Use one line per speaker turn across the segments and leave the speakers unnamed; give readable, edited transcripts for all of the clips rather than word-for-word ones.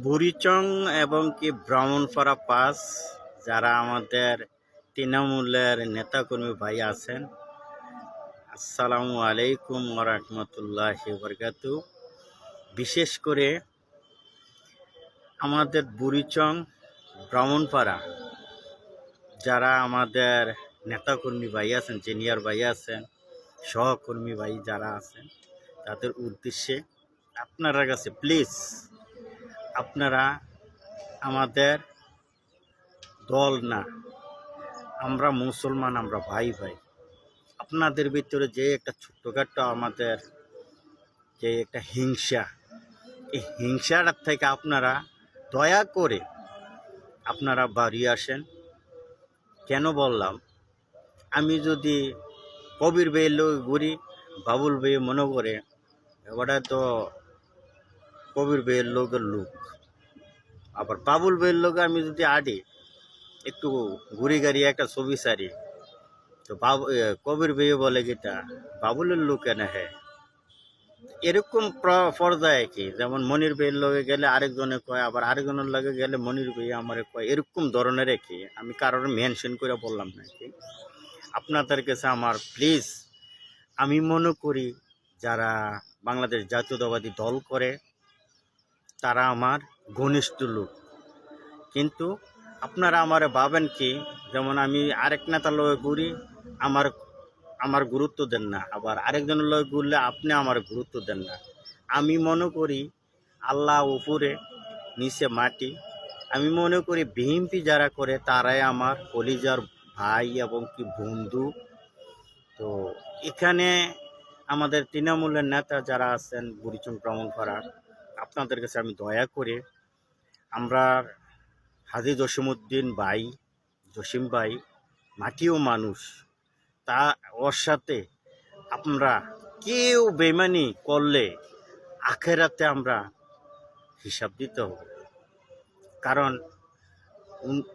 বুড়িচং এবং কি ব্রাহ্মণপাড়া পাস যারা আমাদের তৃণমূলের নেতাকর্মী ভাই আছেন, আসসালামু আলাইকুম ওরহমতুল্লাহি বরকাতু। বিশেষ করে আমাদের বুড়িচং ব্রাহ্মণপাড়া যারা আমাদের নেতাকর্মী ভাই আছেন, সিনিয়র ভাই আছেন, সহকর্মী ভাই যারা আছেন, তাদের উদ্দেশ্যে আপনারা কাছে প্লিজ, আপনারা আমাদের দল না, আমরা মুসলমান, আমরা ভাই ভাই। আপনাদের ভিতরে যে একটা ছোট্টখাটো আমাদের যে একটা হিংসা, এই হিংসাটার থেকে আপনারা দয়া করে আপনারা বাড়ি আসেন। কেন বললাম, আমি যদি কবির ভাইয়ের লোক ঘুরি, বাবুল ভাই মনে করে ওটা তো কবির ভাইয়ের লোকের লোক, আবার বাবুল ভাইয়ের লোক আমি যদি আডি একটু ঘুরি গাড়ি একটা ছবি সারি, তো কবির ভাই বলে গীতা বাবুলের লোক কেন হ্যাঁ। এরকম পর্যায়ে কি, যেমন মনির ভাইয়ের লগে গেলে আরেকজনে কয়, আবার আরেকজনের লগে গেলে মনির ভাই আমার কয়, এরকম ধরনের কি। আমি কারোর মেনশন করে বললাম না কি। আপনাদের কাছে আমার প্লিজ, আমি মনে করি যারা বাংলাদেশ জাতীয়তাবাদী দল করে তারা আমার ঘনিষ্ঠ লোক, কিন্তু আপনারা আমারে ভাবেন কি যেমন আমি আরেক নেতার লগে ঘুরি, আমার আমার গুরুত্ব দেন না, আবার আরেকজনের লগে ঘুরলে আপনি আমার গুরুত্ব দেন না। আমি মনে করি আল্লাহ উপরে, নিচে মাটি। আমি মনে করি বিএনপি যারা করে তারাই আমার কলিজার ভাই এবং কি বন্ধু। তো এখানে আমাদের তৃণমূলের নেতা যারা আছেন বুড়িচং ব্রাহ্মণপাড়ার, আপনাদের কাছে আমি দয়া করে, আমরা হাজী জসিমউদ্দিন ভাই, জসিম ভাই মাটিও মানুষ, তা ওর সাথে আমরা কেউ বেমানি করলে আখেরাতে আমরা হিসাব দিতে হবে। কারণ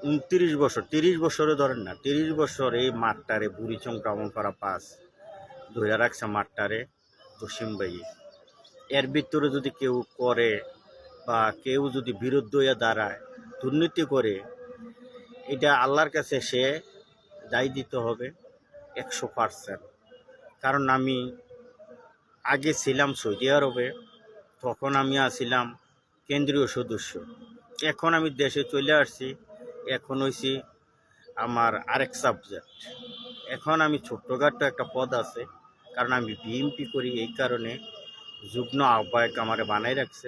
29 বছর, 30 বছরে ধরেন না, 30 বছর এই মাঠটারে বুড়িচং ব্রাহ্মণপাড়া পাস ধরে রাখছে মাঠটারে জসিম ভাই। এর ভিতরে যদি কেউ করে বা কেউ যদি বিরুদ্ধ হয়ে দাঁড়ায়, দুর্নীতি করে, এটা আল্লাহর কাছে সে দায় দিতে হবে 100%। কারণ আমি আগে ছিলাম সৌদি আরবে, তখন আমি আসছিলাম কেন্দ্রীয় সদস্য। এখন আমি দেশে চলে আসছি, এখন হয়েছি আমার আরেক সাবজেক্ট। এখন আমি ছোট্টখাটো একটা পদ আছে, কারণ আমি বিএমপি করি, এই কারণে যুগ্ম আহ্বায়ক আমারে বানাই রাখছে।